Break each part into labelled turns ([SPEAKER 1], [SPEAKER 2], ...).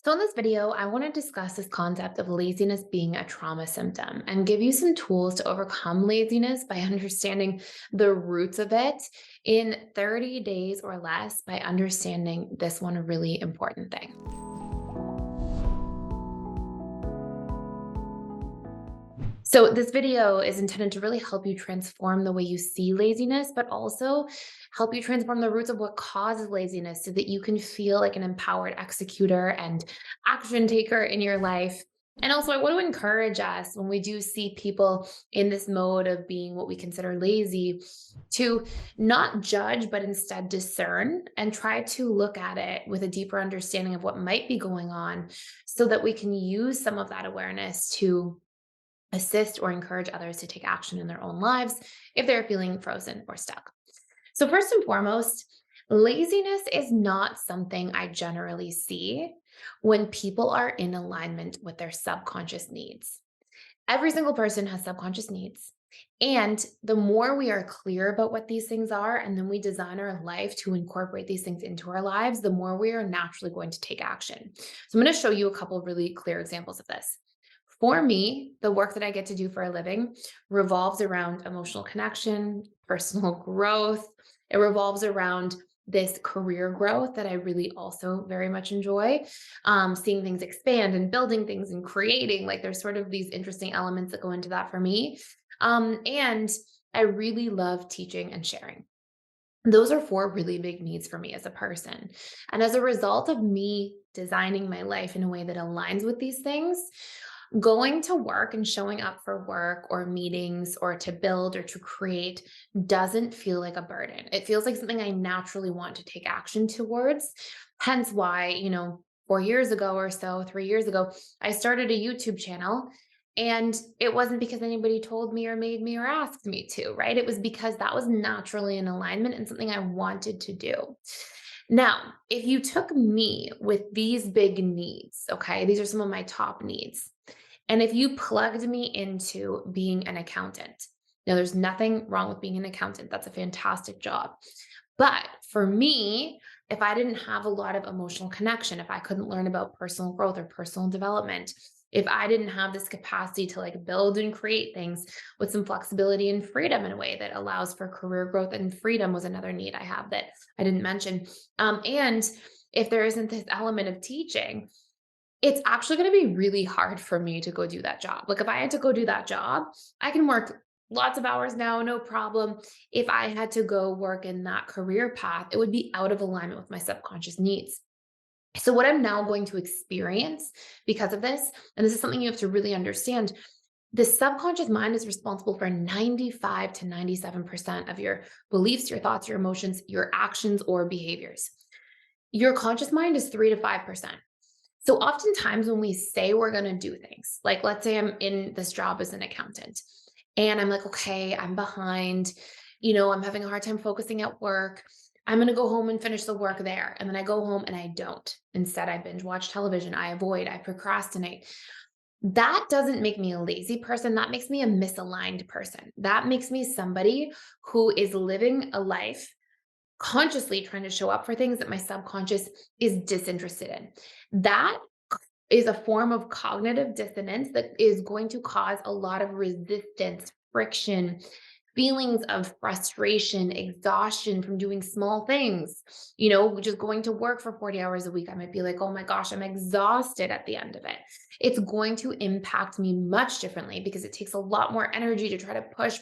[SPEAKER 1] So in this video, I want to discuss this concept of laziness being a trauma symptom and give you some tools to overcome laziness by understanding the roots of it in 30 days or less by understanding this one really important thing. So this video is intended to really help you transform the way you see laziness, but also help you transform the roots of what causes laziness so that you can feel like an empowered executor and action taker in your life. And also, I want to encourage us when we do see people in this mode of being what we consider lazy to not judge, but instead discern and try to look at it with a deeper understanding of what might be going on so that we can use some of that awareness to assist or encourage others to take action in their own lives if they're feeling frozen or stuck. So, first and foremost, laziness is not something I generally see when people are in alignment with their subconscious needs. Every single person has subconscious needs. And the more we are clear about what these things are, and then we design our life to incorporate these things into our lives, the more we are naturally going to take action. So, I'm going to show you a couple of really clear examples of this. For me, the work that I get to do for a living revolves around emotional connection, personal growth. It revolves around this career growth that I really also very much enjoy. Seeing things expand and building things and creating, like there's sort of these interesting elements that go into that for me. And I really love teaching and sharing. Those are four really big needs for me as a person. And as a result of me designing my life in a way that aligns with these things, going to work and showing up for work or meetings or to build or to create doesn't feel like a burden. It feels like something I naturally want to take action towards. Hence why, 4 years ago or so, 3 years ago, I started a YouTube channel. And it wasn't because anybody told me or made me or asked me to, right? It was because that was naturally in alignment and something I wanted to do. Now, if you took me with these big needs, okay, these are some of my top needs. And if you plugged me into being an accountant, now there's nothing wrong with being an accountant. That's a fantastic job. But for me, if I didn't have a lot of emotional connection, if I couldn't learn about personal growth or personal development, if I didn't have this capacity to like build and create things with some flexibility and freedom in a way that allows for career growth, and freedom was another need I have that I didn't mention. And if there isn't this element of teaching, it's actually gonna be really hard for me to go do that job. Like, if I had to go do that job, I can work lots of hours now, no problem. If I had to go work in that career path, it would be out of alignment with my subconscious needs. So, what I'm now going to experience because of this, and this is something you have to really understand, the subconscious mind is responsible for 95 to 97% of your beliefs, your thoughts, your emotions, your actions, or behaviors. Your conscious mind is 3 to 5%. So oftentimes when we say we're going to do things, like let's say I'm in this job as an accountant and I'm like, okay, I'm behind, I'm having a hard time focusing at work. I'm going to go home and finish the work there. And then I go home and I don't. Instead, I binge watch television. I avoid, I procrastinate. That doesn't make me a lazy person. That makes me a misaligned person. That makes me somebody who is living a life consciously trying to show up for things that my subconscious is disinterested in. That is a form of cognitive dissonance that is going to cause a lot of resistance, friction, feelings of frustration, exhaustion from doing small things. Just going to work for 40 hours a week, I might be like, oh my gosh, I'm exhausted at the end of it. It's going to impact me much differently because it takes a lot more energy to try to push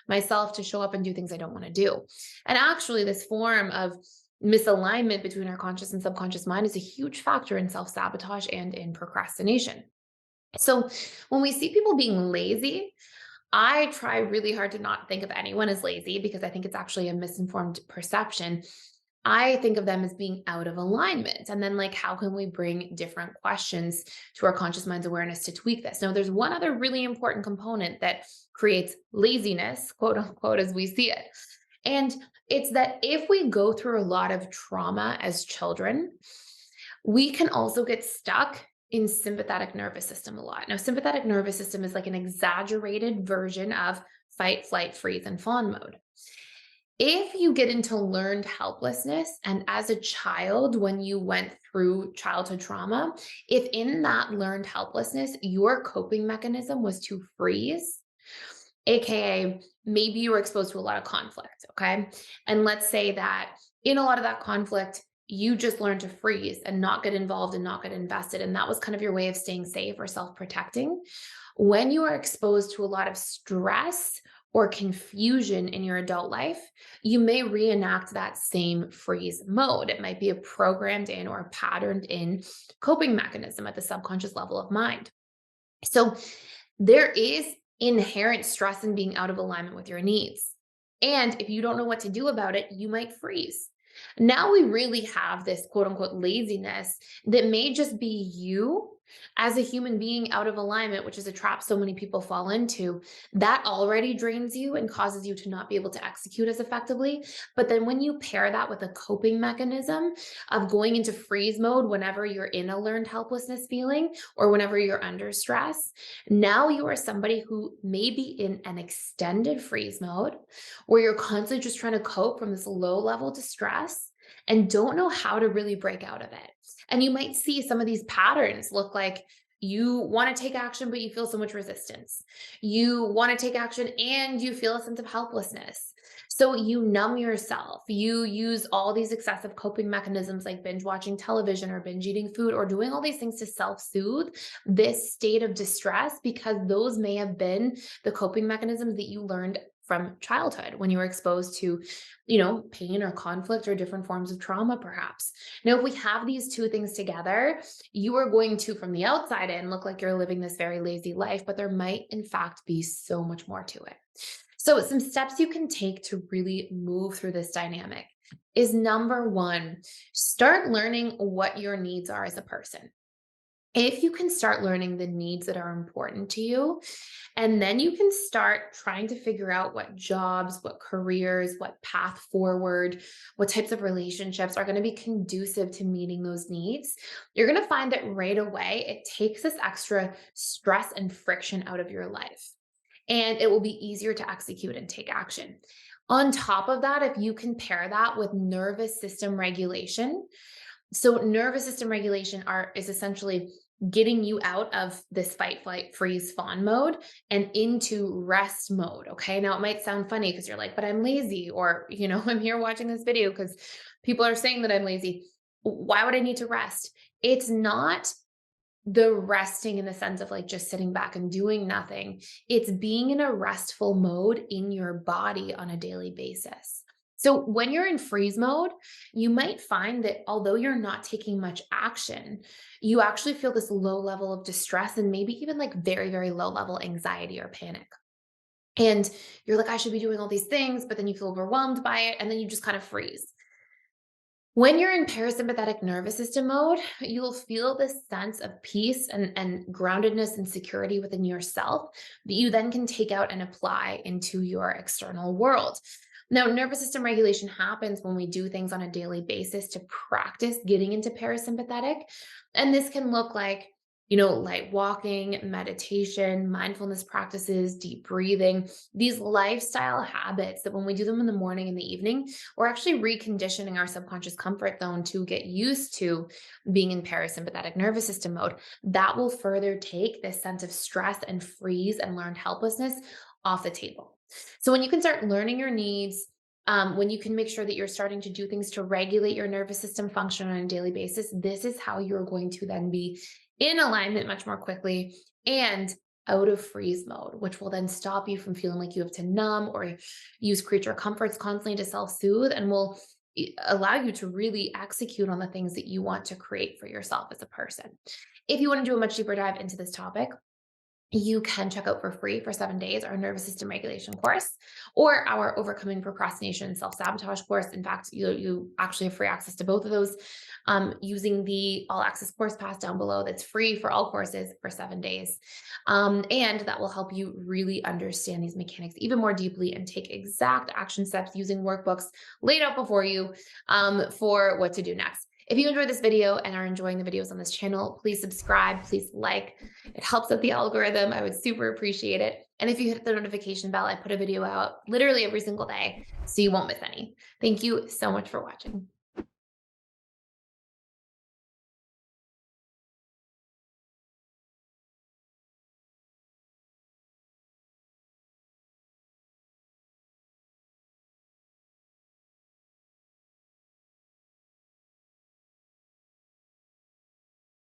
[SPEAKER 1] myself to show up and do things I don't want to do. And actually, this form of misalignment between our conscious and subconscious mind is a huge factor in self sabotage and in procrastination. So, when we see people being lazy, I try really hard to not think of anyone as lazy because I think it's actually a misinformed perception. I think of them as being out of alignment. And then, like, how can we bring different questions to our conscious mind's awareness to tweak this? Now, there's one other really important component that creates laziness, quote unquote, as we see it. And it's that if we go through a lot of trauma as children, we can also get stuck in sympathetic nervous system a lot. Now, sympathetic nervous system is like an exaggerated version of fight, flight, freeze, and fawn mode. If you get into learned helplessness, and as a child, when you went through childhood trauma, if in that learned helplessness, your coping mechanism was to freeze, AKA maybe you were exposed to a lot of conflict, okay? And let's say that in a lot of that conflict, you just learned to freeze and not get involved and not get invested. And that was kind of your way of staying safe or self protecting. When you are exposed to a lot of stress or confusion in your adult life, you may reenact that same freeze mode. It might be a programmed in or a patterned in coping mechanism at the subconscious level of mind. So there is inherent stress in being out of alignment with your needs. And if you don't know what to do about it, you might freeze. Now we really have this quote unquote laziness that may just be you as a human being out of alignment, which is a trap so many people fall into. That already drains you and causes you to not be able to execute as effectively. But then when you pair that with a coping mechanism of going into freeze mode whenever you're in a learned helplessness feeling or whenever you're under stress, now you are somebody who may be in an extended freeze mode where you're constantly just trying to cope from this low level distress and don't know how to really break out of it. And you might see some of these patterns look like you want to take action, but you feel so much resistance. You want to take action and you feel a sense of helplessness. So you numb yourself. You use all these excessive coping mechanisms like binge watching television or binge eating food or doing all these things to self soothe this state of distress because those may have been the coping mechanisms that you learned from childhood when you were exposed to, pain or conflict or different forms of trauma, perhaps. Now, if we have these two things together, you are going to, from the outside in, look like you're living this very lazy life, but there might, in fact, be so much more to it. So, some steps you can take to really move through this dynamic is number one, start learning what your needs are as a person. If you can start learning the needs that are important to you, and then you can start trying to figure out what jobs, what careers, what path forward, what types of relationships are going to be conducive to meeting those needs. You're going to find that right away, it takes this extra stress and friction out of your life, and it will be easier to execute and take action. On top of that, if you can pair that with nervous system regulation, so nervous system regulation is essentially getting you out of this fight, flight, freeze, fawn mode and into rest mode. Okay. Now it might sound funny because you're like, but I'm lazy, or, I'm here watching this video because people are saying that I'm lazy. Why would I need to rest? It's not the resting in the sense of like just sitting back and doing nothing. It's being in a restful mode in your body on a daily basis. So when you're in freeze mode, you might find that although you're not taking much action, you actually feel this low level of distress and maybe even like very, very low level anxiety or panic. And you're like, I should be doing all these things, but then you feel overwhelmed by it. And then you just kind of freeze. When you're in parasympathetic nervous system mode, you'll feel this sense of peace and groundedness and security within yourself that you then can take out and apply into your external world. Now, nervous system regulation happens when we do things on a daily basis to practice getting into parasympathetic. And this can look like, light walking, meditation, mindfulness practices, deep breathing, these lifestyle habits that when we do them in the morning and the evening, we're actually reconditioning our subconscious comfort zone to get used to being in parasympathetic nervous system mode. That will further take this sense of stress and freeze and learned helplessness off the table. So when you can start learning your needs, when you can make sure that you're starting to do things to regulate your nervous system function on a daily basis, this is how you're going to then be in alignment much more quickly and out of freeze mode, which will then stop you from feeling like you have to numb or use creature comforts constantly to self-soothe, and will allow you to really execute on the things that you want to create for yourself as a person. If you want to do a much deeper dive into this topic, you can check out for free for 7 days our nervous system regulation course or our overcoming procrastination and self-sabotage course. In fact, you actually have free access to both of those using the all access course pass down below. That's free for all courses for 7 days. And that will help you really understand these mechanics even more deeply and take exact action steps using workbooks laid out before you for what to do next. If you enjoyed this video and are enjoying the videos on this channel, please subscribe, please like. It helps with the algorithm. I would super appreciate it. And if you hit the notification bell, I put a video out literally every single day, so you won't miss any. Thank you so much for watching.